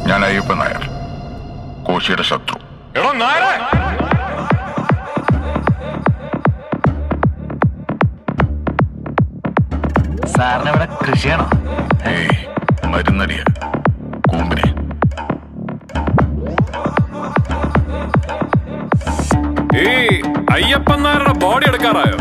ഞാൻ അയ്യപ്പൻ നായർ, കോശിയുടെ ശത്രു. സാറിന് ഇവിടെ കൃഷിയാണോ? ഏയ്, മരുന്നടിയ കൂമ്പിനെ. ഈ അയ്യപ്പൻ നായരുടെ ബോഡി എടുക്കാറായോ?